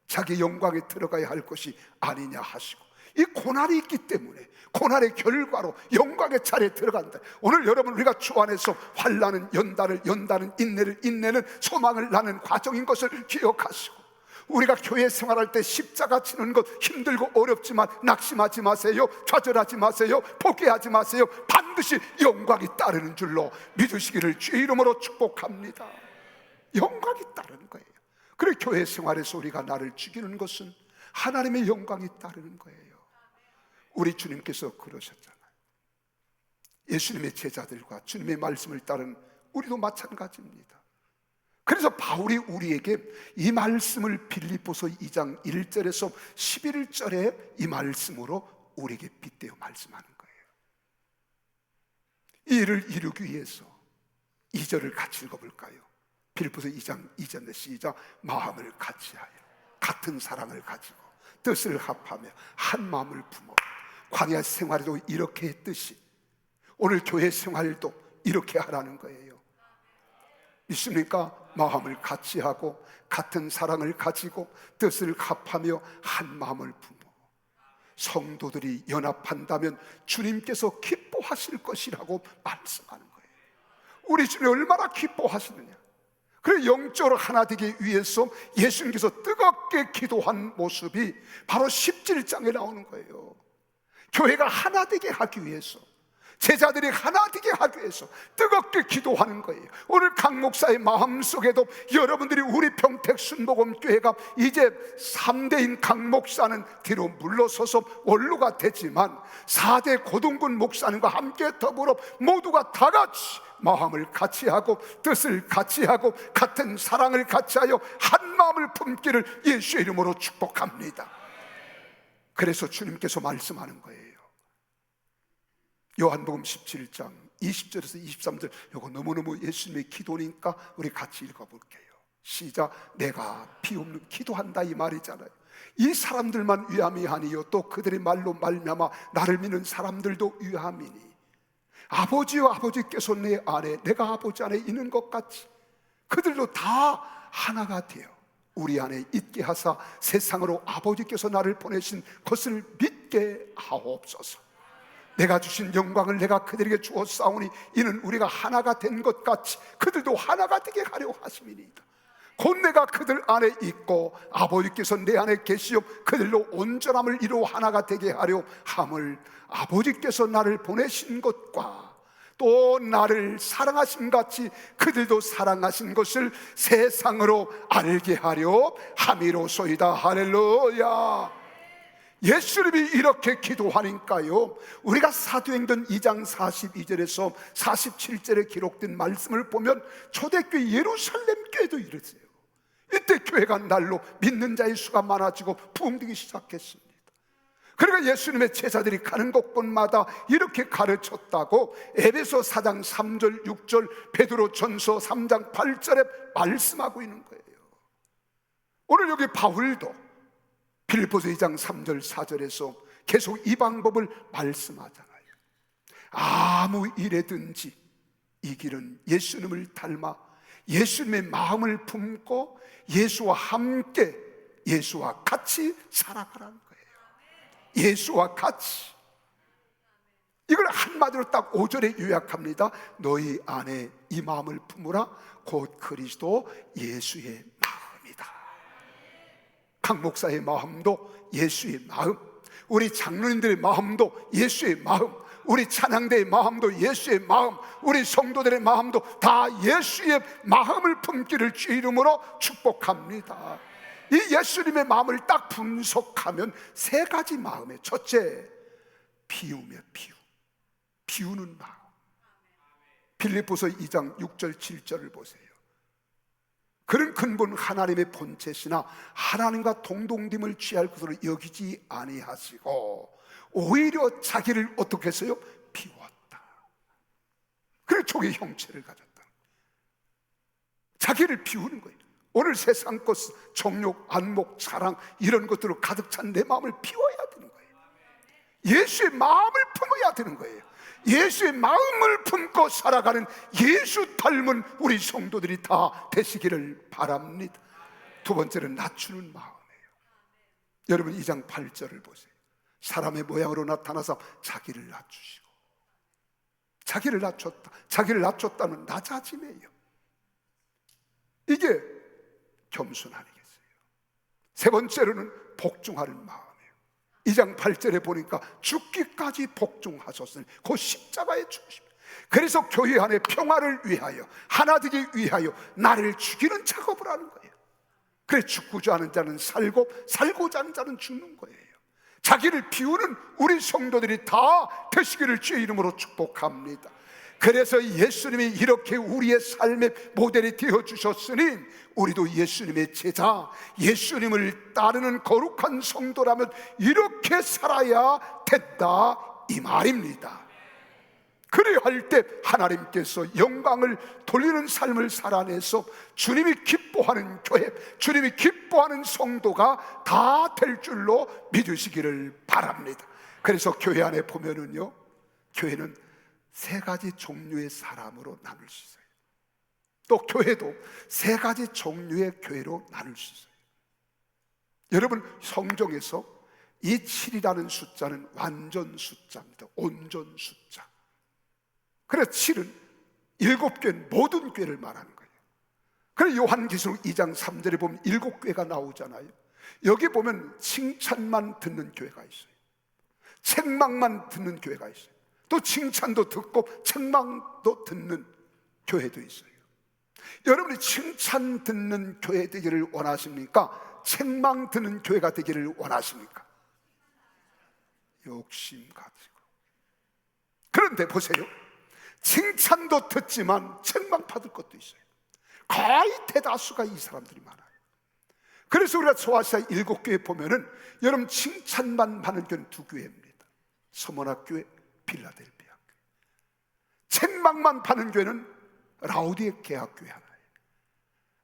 자기 영광에 들어가야 할 것이 아니냐 하시고, 이 고난이 있기 때문에 고난의 결과로 영광의 차례에 들어간다. 오늘 여러분 우리가 주 안에서 환난은 연단을, 연단은 인내를, 인내는 소망을 낳는 과정인 것을 기억하시고, 우리가 교회 생활할 때 십자가 치는 것 힘들고 어렵지만 낙심하지 마세요, 좌절하지 마세요, 포기하지 마세요. 반드시 영광이 따르는 줄로 믿으시기를 주의 이름으로 축복합니다. 영광이 따르는 거예요. 그래 교회 생활에서 우리가 나를 죽이는 것은 하나님의 영광이 따르는 거예요. 우리 주님께서 그러셨잖아요. 예수님의 제자들과 주님의 말씀을 따른 우리도 마찬가지입니다. 그래서 바울이 우리에게 이 말씀을 빌립보서 2장 1절에서 11절에 이 말씀으로 우리에게 빗대어 말씀하는 거예요. 이 일을 이루기 위해서 2절을 같이 읽어볼까요? 빌립보서 2장 2절에 시작. 마음을 같이하여 같은 사랑을 가지고 뜻을 합하며 한 마음을 품어. 광야 생활에도 이렇게 했듯이 오늘 교회 생활도 이렇게 하라는 거예요. 있습니까? 마음을 같이 하고 같은 사랑을 가지고 뜻을 합하며 한 마음을 품어. 성도들이 연합한다면 주님께서 기뻐하실 것이라고 말씀하는 거예요. 우리 주님이 얼마나 기뻐하시느냐. 그래서 영적으로 하나 되기 위해서 예수님께서 뜨겁게 기도한 모습이 바로 17장에 나오는 거예요. 교회가 하나 되게 하기 위해서, 제자들이 하나 되게 하기 위해서 뜨겁게 기도하는 거예요. 오늘 강 목사의 마음속에도 여러분들이 우리 평택 순복음교회가 이제 3대인 강 목사는 뒤로 물러서서 원로가 되지만 4대 고등군 목사님과 함께 더불어 모두가 다 같이 마음을 같이 하고 뜻을 같이 하고 같은 사랑을 같이 하여 한 마음을 품기를 예수의 이름으로 축복합니다. 그래서 주님께서 말씀하는 거예요. 요한복음 17장 20절에서 23절, 이거 너무너무 예수님의 기도니까 우리 같이 읽어볼게요. 시작. 내가 비옵는 기도한다 이 말이잖아요. 이 사람들만 위함이 아니요 또 그들의 말로 말미암아 나를 믿는 사람들도 위함이니 아버지와 아버지께서 내 안에 내가 아버지 안에 있는 것 같이 그들도 다 하나가 되어 우리 안에 있게 하사 세상으로 아버지께서 나를 보내신 것을 믿게 하옵소서. 내가 주신 영광을 내가 그들에게 주었사오니 이는 우리가 하나가 된 것 같이 그들도 하나가 되게 하려 하심이니이다. 곧 내가 그들 안에 있고 아버지께서 내 안에 계시어 그들로 온전함을 이루어 하나가 되게 하려 함을 아버지께서 나를 보내신 것과 또 나를 사랑하신 같이 그들도 사랑하신 것을 세상으로 알게 하려 함이로소이다. 할렐루야. 예수님이 이렇게 기도하니까요, 우리가 사도행전 2장 42절에서 47절에 기록된 말씀을 보면 초대교회 예루살렘 교회도 이랬어요. 이때 교회가 날로 믿는 자의 수가 많아지고 부흥되기 시작했습니다. 그러니까 예수님의 제자들이 가는 곳곳마다 이렇게 가르쳤다고 에베소 4장 3절 6절 베드로 전서 3장 8절에 말씀하고 있는 거예요. 오늘 여기 바울도 빌립보서 2장 3절 4절에서 계속 이 방법을 말씀하잖아요. 아무 일에든지 이 길은 예수님을 닮아 예수님의 마음을 품고 예수와 함께 예수와 같이 살아가라는 거예요. 예수와 같이. 이걸 한마디로 딱 5절에 요약합니다. 너희 안에 이 마음을 품으라. 곧 그리스도 예수의 마음이다. 강 목사의 마음도 예수의 마음, 우리 장로님들의 마음도 예수의 마음, 우리 찬양대의 마음도 예수의 마음, 우리 성도들의 마음도 다 예수의 마음을 품기를 주 이름으로 축복합니다. 이 예수님의 마음을 딱 분석하면 세 가지 마음에, 첫째, 비우며 비우는 마음. 빌립보서 2장 6절 7절을 보세요. 그런 근본 하나님의 본체시나 하나님과 동동됨을 취할 것으로 여기지 아니하시고 오히려 자기를 어떻게 했어요? 비웠다. 그래 종의 형체를 가졌다. 자기를 비우는 거예요. 오늘 세상 것, 정욕, 안목, 사랑 이런 것들로 가득 찬 내 마음을 비워야 되는 거예요. 예수의 마음을 품어야 되는 거예요. 예수의 마음을 품고 살아가는 예수 닮은 우리 성도들이 다 되시기를 바랍니다. 두 번째는 낮추는 마음이에요. 여러분 2장 8절을 보세요. 사람의 모양으로 나타나서 자기를 낮추시고, 자기를 낮췄다. 자기를 낮췄다는 낮아짐이에요. 이게 겸손 아니겠어요? 세 번째로는 복종하는 마음이에요. 2장 8절에 보니까 죽기까지 복종하셨으니 그 십자가에 죽으십니다. 그래서 교회 안에 평화를 위하여, 하나 되기 위하여 나를 죽이는 작업을 하는 거예요. 그래 죽고자 하는 자는 살고, 살고자 하는 자는 죽는 거예요. 자기를 비우는 우리 성도들이 다 되시기를 주의 이름으로 축복합니다. 그래서 예수님이 이렇게 우리의 삶의 모델이 되어주셨으니 우리도 예수님의 제자, 예수님을 따르는 거룩한 성도라면 이렇게 살아야 된다 이 말입니다. 그래야 할 때 하나님께서 영광을 돌리는 삶을 살아내서 주님이 기뻐하는 교회, 주님이 기뻐하는 성도가 다 될 줄로 믿으시기를 바랍니다. 그래서 교회 안에 보면은요, 교회는 세 가지 종류의 사람으로 나눌 수 있어요. 또 교회도 세 가지 종류의 교회로 나눌 수 있어요. 여러분 성경에서 이 7이라는 숫자는 완전 숫자입니다. 온전 숫자. 그래서 7은 7교회는 모든 교회를 말하는 거예요. 그래서 요한계시록 2장 3절에 보면 7교회가 나오잖아요. 여기 보면 칭찬만 듣는 교회가 있어요. 책망만 듣는 교회가 있어요. 또 칭찬도 듣고 책망도 듣는 교회도 있어요. 여러분이 칭찬 듣는 교회 되기를 원하십니까? 책망 듣는 교회가 되기를 원하십니까? 욕심 가지고. 그런데 보세요, 칭찬도 듣지만 책망 받을 것도 있어요. 거의 대다수가 이 사람들이 많아요. 그래서 우리가 소아시아 7교회 보면은 여러분 칭찬만 받는 교회는 2교회입니다. 서문학교회, 필라델피아 교회. 책망만 받는 교회는 라우디게아 교회 하나예요.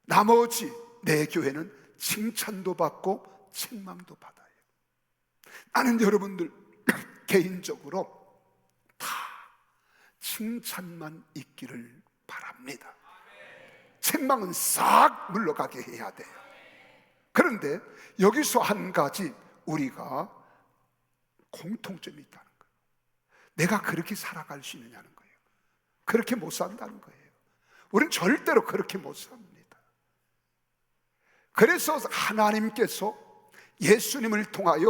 나머지 4교회는 칭찬도 받고 책망도 받아요. 나는 여러분들 개인적으로 다 칭찬만 있기를 바랍니다. 책망은 싹 물러가게 해야 돼요. 그런데 여기서 한 가지 우리가 공통점이 있다는 거예요. 내가 그렇게 살아갈 수 있느냐는 거예요. 그렇게 못 산다는 거예요. 우리는 절대로 그렇게 못 삽니다. 그래서 하나님께서 예수님을 통하여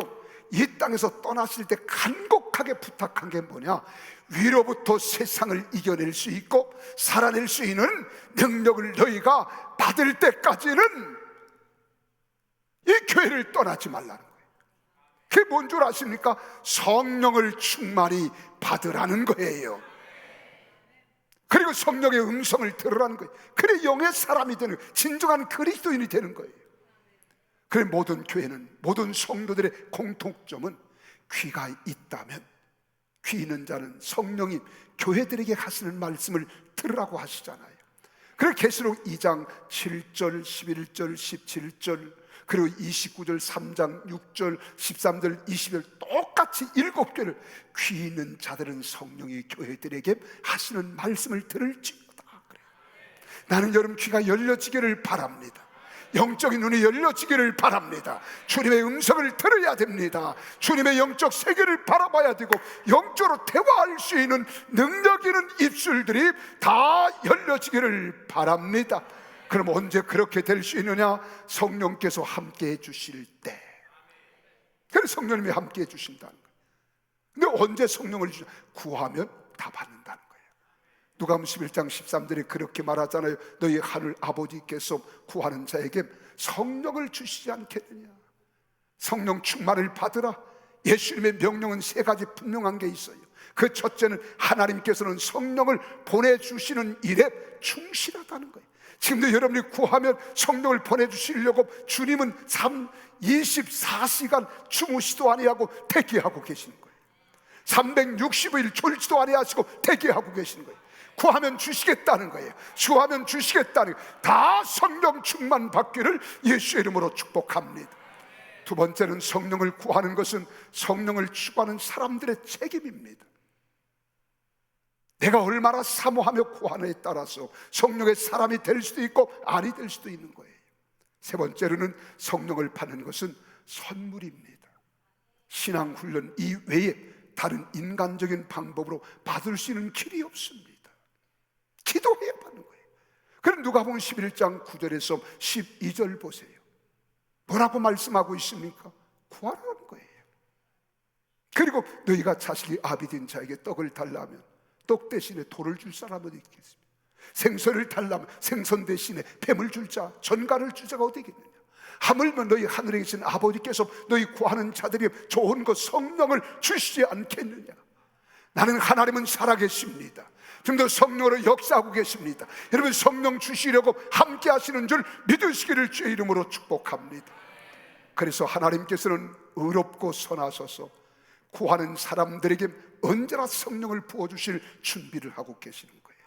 이 땅에서 떠나실 때 간곡하게 부탁한 게 뭐냐? 위로부터 세상을 이겨낼 수 있고 살아낼 수 있는 능력을 너희가 받을 때까지는 이 교회를 떠나지 말라는 거예요. 그게 뭔 줄 아십니까? 성령을 충만히 받으라는 거예요. 그리고 성령의 음성을 들으라는 거예요. 그래 영의 사람이 되는 거예요. 진정한 그리스도인이 되는 거예요. 그래 모든 교회는, 모든 성도들의 공통점은 귀가 있다면, 귀 있는 자는 성령이 교회들에게 하시는 말씀을 들으라고 하시잖아요. 그래서 계시록 2장 7절, 11절, 17절, 그리고 29절, 3장 6절, 13절, 20절 똑같이 7개를 귀 있는 자들은 성령이 교회들에게 하시는 말씀을 들을지어다. 그래요. 나는 여러분 귀가 열려지기를 바랍니다. 영적인 눈이 열려지기를 바랍니다. 주님의 음성을 들어야 됩니다. 주님의 영적 세계를 바라봐야 되고 영적으로 대화할 수 있는 능력 있는 입술들이 다 열려지기를 바랍니다. 그럼 언제 그렇게 될 수 있느냐? 성령께서 함께 해 주실 때. 그래서 성령님이 함께 해 주신다는 거예요. 근데 언제 성령을 주냐? 구하면 다 받는다는 거예요. 누가복음 11장 13절에 그렇게 말하잖아요. 너희 하늘 아버지께서 구하는 자에게 성령을 주시지 않겠느냐. 성령 충만을 받으라. 예수님의 명령은 세 가지 분명한 게 있어요. 그 첫째는 하나님께서는 성령을 보내주시는 일에 충실하다는 거예요. 지금도 여러분이 구하면 성령을 보내주시려고 주님은 24시간 주무시도 아니하고 대기하고 계시는 거예요. 365일 졸지도 아니하시고 대기하고 계시는 거예요. 구하면 주시겠다는 거예요. 구하면 주시겠다는 거예요. 다 성령 충만 받기를 예수의 이름으로 축복합니다. 두 번째는 성령을 구하는 것은 성령을 추구하는 사람들의 책임입니다. 내가 얼마나 사모하며 구하느냐에 따라서 성령의 사람이 될 수도 있고 아니 될 수도 있는 거예요. 세 번째로는 성령을 받는 것은 선물입니다. 신앙훈련 이외에 다른 인간적인 방법으로 받을 수 있는 길이 없습니다. 기도해야 받는 거예요. 그럼 누가복음 11장 9절에서 12절 보세요. 뭐라고 말씀하고 있습니까? 구하라는 거예요. 그리고 너희가 자식이 아비된 자에게 떡을 달라면 떡 대신에 돌을 줄 사람은 있겠습니까? 생선을 달라면 생선 대신에 뱀을 줄 자, 전갈을 줄 자가 어디 있겠느냐? 하물며 너희 하늘에 계신 아버지께서 너희 구하는 자들이 좋은 것 성령을 주시지 않겠느냐? 나는 하나님은 살아계십니다. 지금도 성령으로 역사하고 계십니다. 여러분 성령 주시려고 함께 하시는 줄 믿으시기를 주의 이름으로 축복합니다. 그래서 하나님께서는 의롭고 선하셔서 구하는 사람들에게 언제나 성령을 부어주실 준비를 하고 계시는 거예요.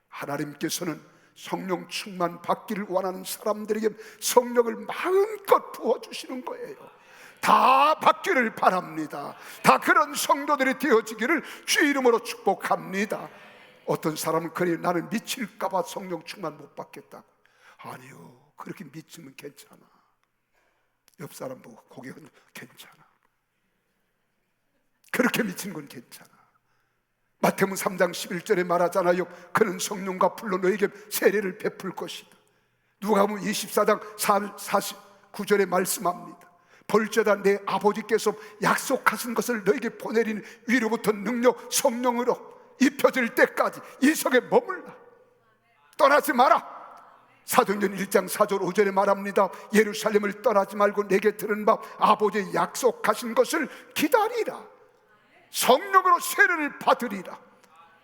하나님께서는 성령 충만 받기를 원하는 사람들에게 성령을 마음껏 부어주시는 거예요. 다 받기를 바랍니다. 다 그런 성도들이 되어지기를 주의 이름으로 축복합니다. 어떤 사람은 그래 나는 미칠까봐 성령 충만 못 받겠다고. 아니요, 그렇게 미치면 괜찮아. 옆 사람 보고 고개 흔들어 괜찮아. 그렇게 미치는 건 괜찮아. 마태복음 3장 11절에 말하잖아요. 그는 성령과 불로 너에게 세례를 베풀 것이다. 누가복음 24장 49절에 말씀합니다. 볼지어다 내 아버지께서 약속하신 것을 너에게 보내리니 위로부터 능력 성령으로 입혀질 때까지 이 성에 머물라. 떠나지 마라. 사도행전 1장 4절 5절에 말합니다. 예루살렘을 떠나지 말고 내게 들은 바 아버지의 약속하신 것을 기다리라. 성령으로 세례를 받으리라.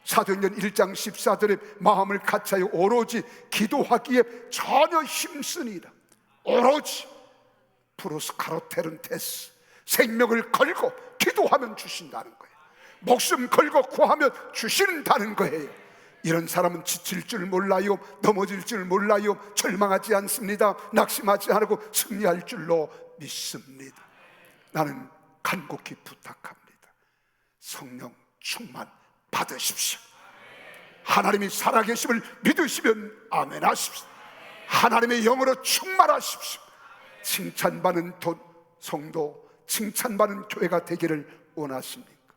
사도행전 1장 14절에 마음을 같이하여 오로지 기도하기에 전혀 힘쓰니라. 오로지 프로스 카로테른 테스 생명을 걸고 기도하면 주신다는 거예요. 목숨 걸고 구하면 주신다는 거예요. 이런 사람은 지칠 줄 몰라요. 넘어질 줄 몰라요. 절망하지 않습니다. 낙심하지 않고 승리할 줄로 믿습니다. 나는 간곡히 부탁합니다. 성령 충만 받으십시오. 하나님이 살아계심을 믿으시면 아멘 하십시오. 하나님의 영으로 충만하십시오. 칭찬받는 성도, 칭찬받는 교회가 되기를 원하십니까?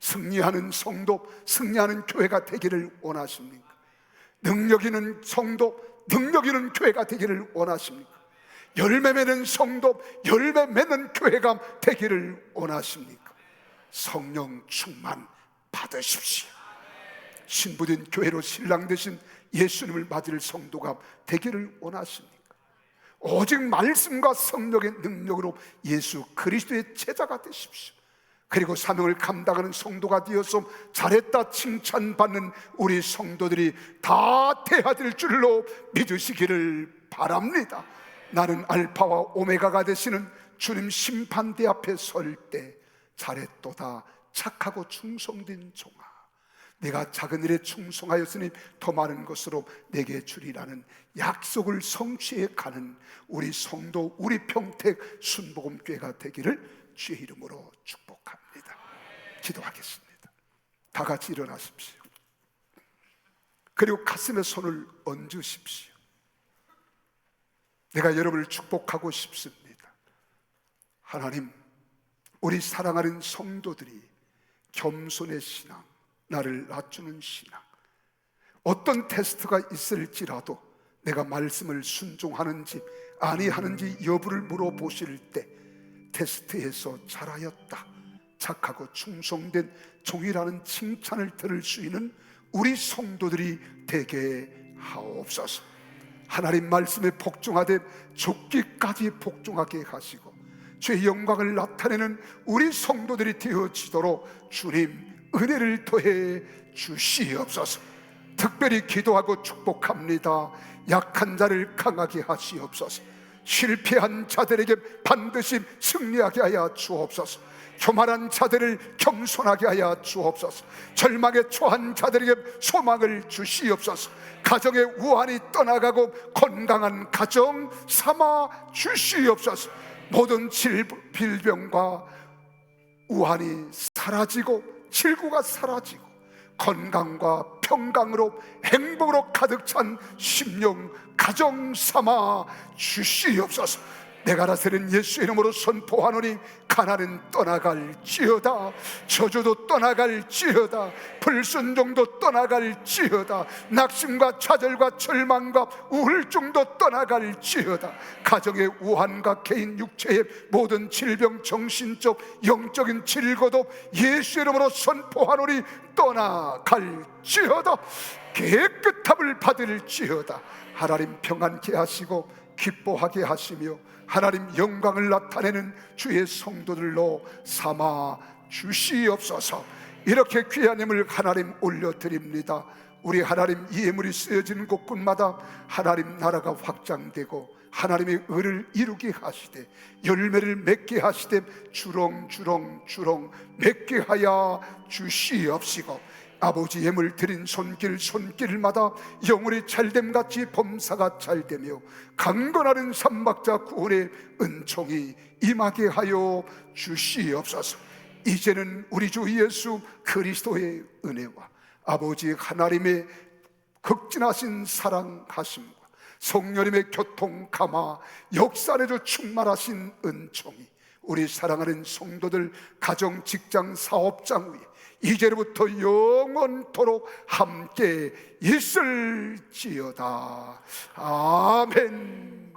승리하는 성도, 승리하는 교회가 되기를 원하십니까? 능력 있는 성도, 능력 있는 교회가 되기를 원하십니까? 열매 맺는 성도, 열매 맺는 교회가 되기를 원하십니까? 성령 충만 받으십시오. 신부된 교회로 신랑 되신 예수님을 맞을 성도가 되기를 원하십니까? 오직 말씀과 성령의 능력으로 예수 그리스도의 제자가 되십시오. 그리고 사명을 감당하는 성도가 되어서 잘했다 칭찬받는 우리 성도들이 다 되어질 줄로 믿으시기를 바랍니다. 나는 알파와 오메가가 되시는 주님 심판대 앞에 설 때 잘했도다 착하고 충성된 종아, 내가 작은 일에 충성하였으니 더 많은 것으로 내게 주리라는 약속을 성취해 가는 우리 성도, 우리 평택 순복음교회가 되기를 주의 이름으로 축복합니다. 기도하겠습니다. 다 같이 일어나십시오. 그리고 가슴에 손을 얹으십시오. 내가 여러분을 축복하고 싶습니다. 하나님, 우리 사랑하는 성도들이 겸손의 신앙, 나를 낮추는 신앙, 어떤 테스트가 있을지라도 내가 말씀을 순종하는지 아니하는지 여부를 물어보실 때 테스트에서 잘하였다, 착하고 충성된 종이라는 칭찬을 들을 수 있는 우리 성도들이 되게 하옵소서. 하나님 말씀에 복종하되 죽기까지 복종하게 하시고 주의 영광을 나타내는 우리 성도들이 되어지도록 주님 은혜를 더해 주시옵소서. 특별히 기도하고 축복합니다. 약한 자를 강하게 하시옵소서. 실패한 자들에게 반드시 승리하게 하여 주옵소서. 교만한 자들을 겸손하게 하여 주옵소서. 절망에 처한 자들에게 소망을 주시옵소서. 가정의 우환이 떠나가고 건강한 가정 삼아 주시옵소서. 모든 질병과 우환이 사라지고 질고가 사라지고 건강과 평강으로 행복으로 가득 찬 심령 가정 삼아 주시옵소서. 내가 나서는 예수의 이름으로 선포하노니 가난은 떠나갈지어다, 저주도 떠나갈지어다, 불순종도 떠나갈지어다, 낙심과 좌절과 절망과 우울증도 떠나갈지어다. 가정의 우환과 개인 육체의 모든 질병, 정신적 영적인 질고도 예수의 이름으로 선포하노니 떠나갈지어다. 깨끗함을 받을지어다. 하나님 평안케 하시고 기뻐하게 하시며 하나님 영광을 나타내는 주의 성도들로 삼아 주시옵소서. 이렇게 귀한 힘을 하나님 올려드립니다. 우리 하나님 이 예물이 쓰여지는 곳곳마다 하나님 나라가 확장되고 하나님의 의를 이루게 하시되 열매를 맺게 하시되 주렁주렁 맺게 하여 주시옵시고 아버지 예물 드린 손길마다 영혼이 잘됨같이 범사가 잘되며 강건하는 삼박자 구원의 은총이 임하게 하여 주시옵소서. 이제는 우리 주 예수 그리스도의 은혜와 아버지 하나님의 극진하신 사랑하심과 성령님의 교통 감화 역사내로 충만하신 은총이 우리 사랑하는 성도들 가정, 직장, 사업장 위에 이제부터 영원토록 함께 있을지어다. 아멘.